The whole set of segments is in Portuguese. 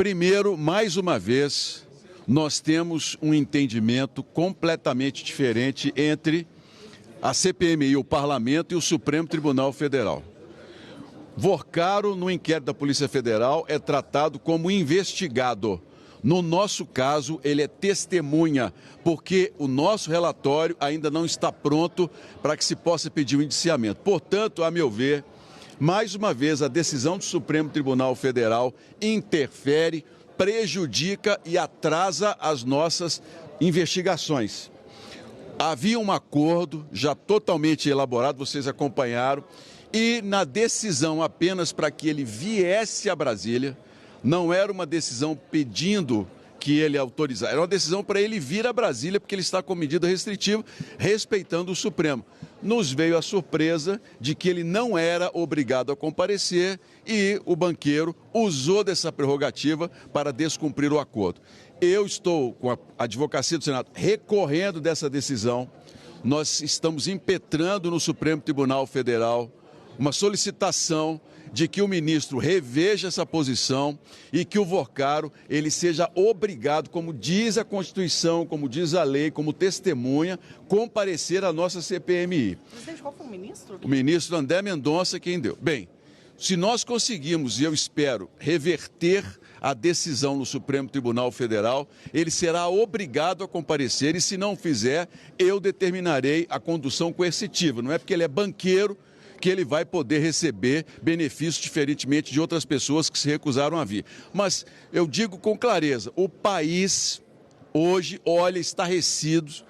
Primeiro, mais uma vez, nós temos um entendimento completamente diferente entre a CPMI, o Parlamento e o Supremo Tribunal Federal. Vorcaro, no inquérito da Polícia Federal, é tratado como investigado. No nosso caso, ele é testemunha, porque o nosso relatório ainda não está pronto para que se possa pedir o indiciamento. Portanto, a meu ver, mais uma vez, a decisão do Supremo Tribunal Federal interfere, prejudica e atrasa as nossas investigações. Havia um acordo já totalmente elaborado, vocês acompanharam, e na decisão apenas para que ele viesse a Brasília, não era uma decisão pedindo que ele autorizasse, era uma decisão para ele vir a Brasília, porque ele está com medida restritiva, respeitando o Supremo. Nos veio a surpresa de que ele não era obrigado a comparecer e o banqueiro usou dessa prerrogativa para descumprir o acordo. Eu estou com a Advocacia do Senado recorrendo dessa decisão, nós estamos impetrando no Supremo Tribunal Federal uma solicitação de que o ministro reveja essa posição e que o Vorcaro ele seja obrigado, como diz a Constituição, como diz a lei, como testemunha, comparecer à nossa CPMI. Presidente, qual foi o ministro? O ministro André Mendonça quem deu. Bem, se nós conseguirmos, e eu espero, reverter a decisão no Supremo Tribunal Federal, ele será obrigado a comparecer e, se não fizer, eu determinarei a condução coercitiva. Não é porque ele é banqueiro que ele vai poder receber benefícios diferentemente de outras pessoas que se recusaram a vir. Mas eu digo com clareza, o país hoje olha estarrecidos,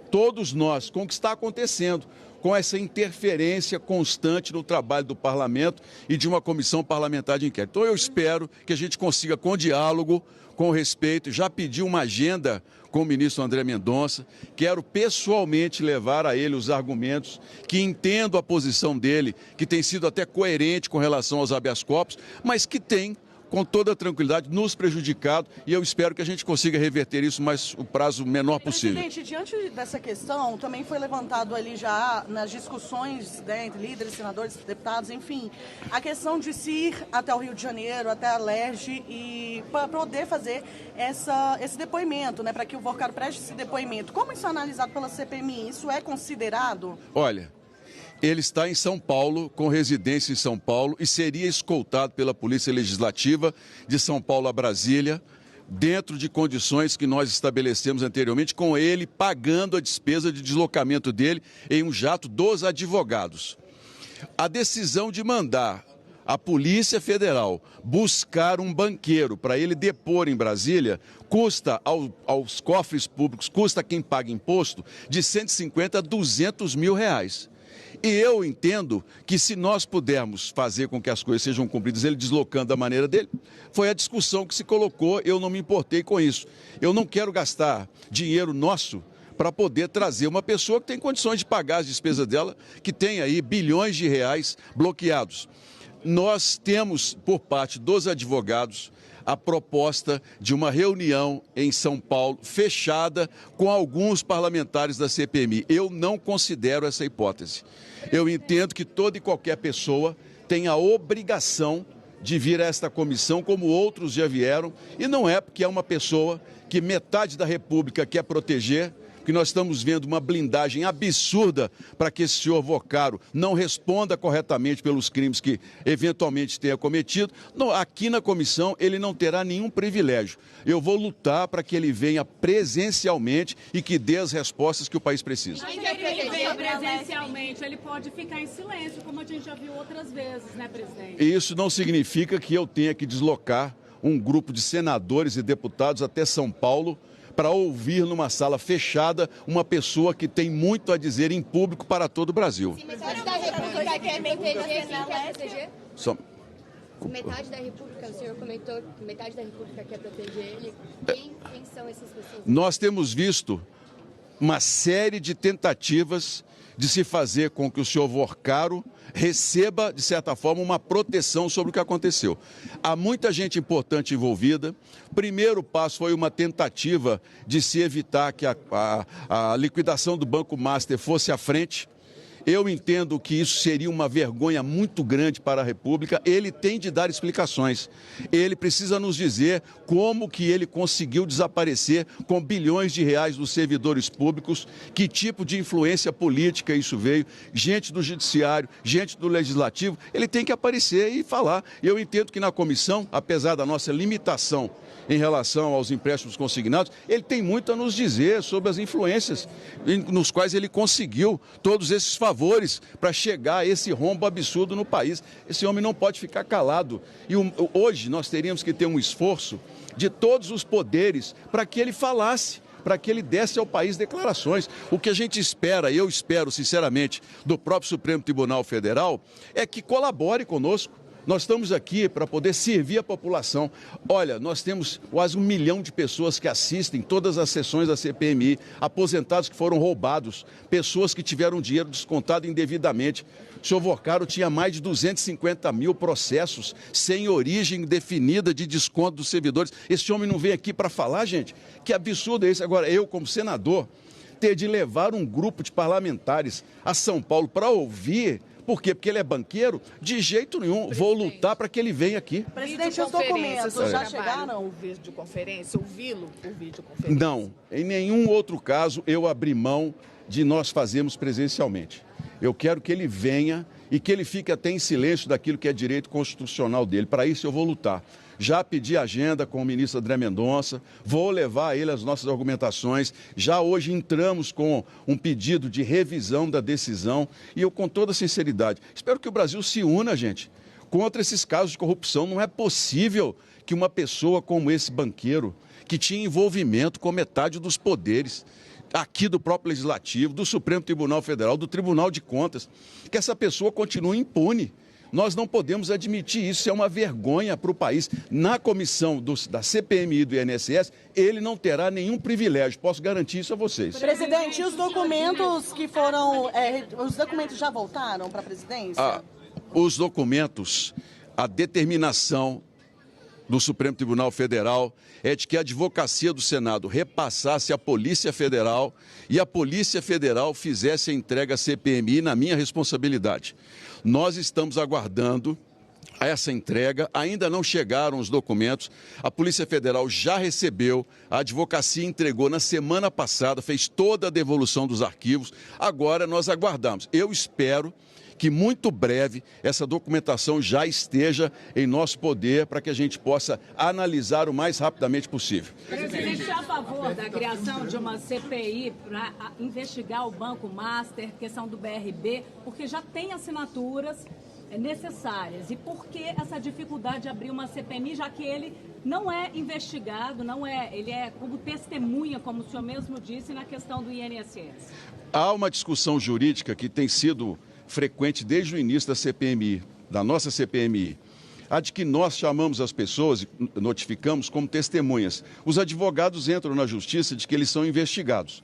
todos nós, com o que está acontecendo, com essa interferência constante no trabalho do parlamento e de uma comissão parlamentar de inquérito. Então eu espero que a gente consiga, com diálogo, com respeito, já pedi uma agenda com o ministro André Mendonça, quero pessoalmente levar a ele os argumentos, que entendo a posição dele, que tem sido até coerente com relação aos habeas corpus, mas que tem, com toda tranquilidade, nos prejudicado e eu espero que a gente consiga reverter isso mais o prazo menor possível. Presidente, diante dessa questão, também foi levantado ali já nas discussões, né, entre líderes, senadores, deputados, enfim, a questão de se ir até o Rio de Janeiro, até a LERJ e para poder fazer esse depoimento, né, para que o Vorcaro preste esse depoimento. Como isso é analisado pela CPMI? Isso é considerado? Olha, ele está em São Paulo, com residência em São Paulo, e seria escoltado pela Polícia Legislativa de São Paulo a Brasília, dentro de condições que nós estabelecemos anteriormente, com ele pagando a despesa de deslocamento dele em um jato dos advogados. A decisão de mandar a Polícia Federal buscar um banqueiro para ele depor em Brasília custa aos cofres públicos, custa a quem paga imposto, de 150 a 200 mil reais. E eu entendo que se nós pudermos fazer com que as coisas sejam cumpridas, ele deslocando da maneira dele, foi a discussão que se colocou, eu não me importei com isso. Eu não quero gastar dinheiro nosso para poder trazer uma pessoa que tem condições de pagar as despesas dela, que tem aí bilhões de reais bloqueados. Nós temos, por parte dos advogados, a proposta de uma reunião em São Paulo, fechada, com alguns parlamentares da CPMI. Eu não considero essa hipótese. Eu entendo que toda e qualquer pessoa tem a obrigação de vir a esta comissão, como outros já vieram, e não é porque é uma pessoa que metade da República quer proteger, que nós estamos vendo uma blindagem absurda para que esse senhor Vorcaro não responda corretamente pelos crimes que eventualmente tenha cometido. Não, aqui na comissão ele não terá nenhum privilégio. Eu vou lutar para que ele venha presencialmente e que dê as respostas que o país precisa. Mas ele venha presencialmente, ele pode ficar em silêncio, como a gente já viu outras vezes, né, presidente? Isso não significa que eu tenha que deslocar um grupo de senadores e deputados até São Paulo para ouvir numa sala fechada uma pessoa que tem muito a dizer em público para todo o Brasil. Se metade da República quer proteger, quem quer proteger? Metade da República, o senhor comentou que metade da República quer proteger ele. Quem são essas pessoas? Nós temos visto uma série de tentativas de se fazer com que o senhor Vorcaro receba, de certa forma, uma proteção sobre o que aconteceu. Há muita gente importante envolvida. Primeiro passo foi uma tentativa de se evitar que a liquidação do Banco Master fosse à frente. Eu entendo que isso seria uma vergonha muito grande para a República. Ele tem de dar explicações. Ele precisa nos dizer como que ele conseguiu desaparecer com bilhões de reais dos servidores públicos, que tipo de influência política isso veio, gente do Judiciário, gente do Legislativo. Ele tem que aparecer e falar. Eu entendo que na comissão, apesar da nossa limitação em relação aos empréstimos consignados, ele tem muito a nos dizer sobre as influências nos quais ele conseguiu todos esses favores para chegar a esse rombo absurdo no país. Esse homem não pode ficar calado. E hoje nós teríamos que ter um esforço de todos os poderes para que ele falasse, para que ele desse ao país declarações. O que a gente espera, eu espero sinceramente, do próprio Supremo Tribunal Federal, é que colabore conosco. Nós estamos aqui para poder servir a população. Olha, nós temos quase 1 milhão de pessoas que assistem todas as sessões da CPMI, aposentados que foram roubados, pessoas que tiveram dinheiro descontado indevidamente. O senhor Vocaro tinha mais de 250 mil processos sem origem definida de desconto dos servidores. Esse homem não vem aqui para falar, gente? Que absurdo é esse? Agora, eu, como senador, ter de levar um grupo de parlamentares a São Paulo para ouvir. Por quê? Porque ele é banqueiro? De jeito nenhum. Presidente, vou lutar para que ele venha aqui. Presidente, os documentos já chegaram? O videoconferência, ouvi-lo por videoconferência? Não. Em nenhum outro caso eu abri mão de nós fazermos presencialmente. Eu quero que ele venha e que ele fique até em silêncio daquilo que é direito constitucional dele. Para isso eu vou lutar. Já pedi agenda com o ministro André Mendonça, vou levar a ele as nossas argumentações. Já hoje entramos com um pedido de revisão da decisão e eu, com toda sinceridade, espero que o Brasil se una, gente, contra esses casos de corrupção. Não é possível que uma pessoa como esse banqueiro, que tinha envolvimento com metade dos poderes, aqui do próprio Legislativo, do Supremo Tribunal Federal, do Tribunal de Contas, que essa pessoa continue impune. Nós não podemos admitir isso, isso é uma vergonha para o país. Na comissão da CPMI e do INSS, ele não terá nenhum privilégio, posso garantir isso a vocês. Presidente, e os documentos que foram... os documentos já voltaram para a presidência? Os documentos, a determinação do Supremo Tribunal Federal é de que a Advocacia do Senado repassasse à Polícia Federal e a Polícia Federal fizesse a entrega à CPMI na minha responsabilidade. Nós estamos aguardando essa entrega, ainda não chegaram os documentos, a Polícia Federal já recebeu, a Advocacia entregou na semana passada, fez toda a devolução dos arquivos, agora nós aguardamos. Eu espero que muito breve essa documentação já esteja em nosso poder para que a gente possa analisar o mais rapidamente possível. Presidente, é a favor da criação de uma CPI para investigar o Banco Master, questão do BRB, porque já tem assinaturas necessárias. E por que essa dificuldade de abrir uma CPMI, já que ele não é investigado, ele é como testemunha, como o senhor mesmo disse, na questão do INSS? Há uma discussão jurídica que tem sido frequente desde o início da CPMI, da nossa CPMI, a de que nós chamamos as pessoas e notificamos como testemunhas. Os advogados entram na justiça de que eles são investigados.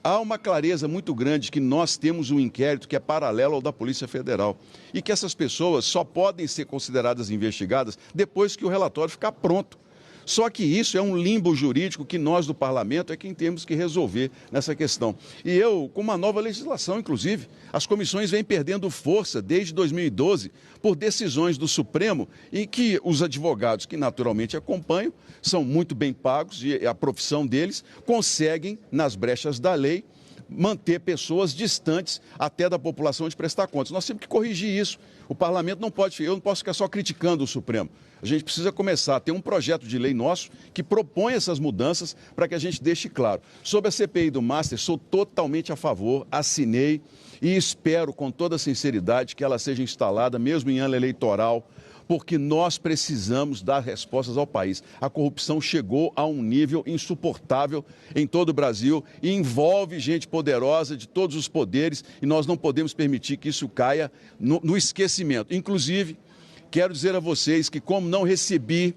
Há uma clareza muito grande que nós temos um inquérito que é paralelo ao da Polícia Federal e que essas pessoas só podem ser consideradas investigadas depois que o relatório ficar pronto. Só que isso é um limbo jurídico que nós do Parlamento é quem temos que resolver nessa questão. E eu, com uma nova legislação, inclusive, as comissões vêm perdendo força desde 2012 por decisões do Supremo em que os advogados, que naturalmente acompanham, são muito bem pagos e a profissão deles conseguem, nas brechas da lei, manter pessoas distantes até da população de prestar contas. Nós temos que corrigir isso. O Parlamento não pode, eu não posso ficar só criticando o Supremo. A gente precisa começar a ter um projeto de lei nosso que propõe essas mudanças para que a gente deixe claro. Sobre a CPI do Master, sou totalmente a favor, assinei e espero com toda sinceridade que ela seja instalada, mesmo em ano eleitoral, porque nós precisamos dar respostas ao país. A corrupção chegou a um nível insuportável em todo o Brasil e envolve gente poderosa de todos os poderes e nós não podemos permitir que isso caia no esquecimento. Inclusive, quero dizer a vocês que, como não recebi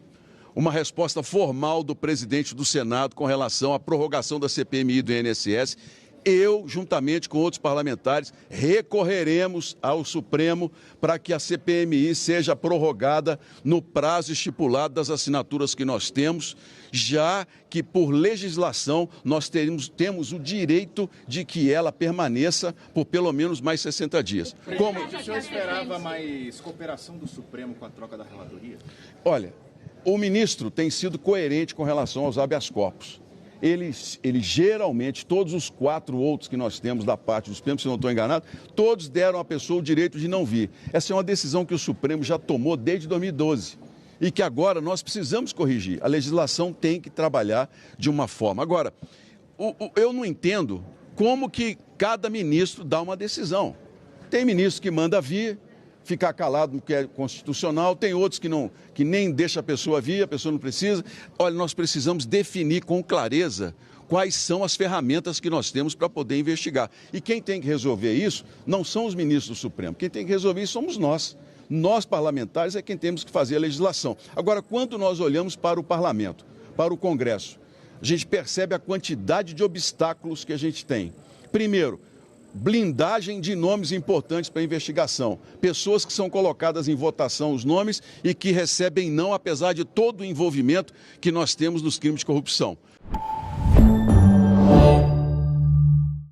uma resposta formal do presidente do Senado com relação à prorrogação da CPMI do INSS, eu, juntamente com outros parlamentares, recorreremos ao Supremo para que a CPMI seja prorrogada no prazo estipulado das assinaturas que nós temos, já que, por legislação, nós temos o direito de que ela permaneça por pelo menos mais 60 dias. Como o senhor esperava mais cooperação do Supremo com a troca da relatoria? Olha, o ministro tem sido coerente com relação aos habeas corpus. Ele geralmente, todos os 4 outros que nós temos da parte do Supremo, se não estou enganado, todos deram à pessoa o direito de não vir. Essa é uma decisão que o Supremo já tomou desde 2012 e que agora nós precisamos corrigir. A legislação tem que trabalhar de uma forma. Agora, eu não entendo como que cada ministro dá uma decisão. Tem ministro que manda vir, ficar calado no que é constitucional, tem outros que nem deixa a pessoa vir, a pessoa não precisa. Olha, nós precisamos definir com clareza quais são as ferramentas que nós temos para poder investigar. E quem tem que resolver isso não são os ministros do Supremo, quem tem que resolver isso somos nós. Nós, parlamentares, é quem temos que fazer a legislação. Agora, quando nós olhamos para o parlamento, para o Congresso, a gente percebe a quantidade de obstáculos que a gente tem. Primeiro, blindagem de nomes importantes para a investigação. Pessoas que são colocadas em votação os nomes e que recebem não, apesar de todo o envolvimento que nós temos nos crimes de corrupção.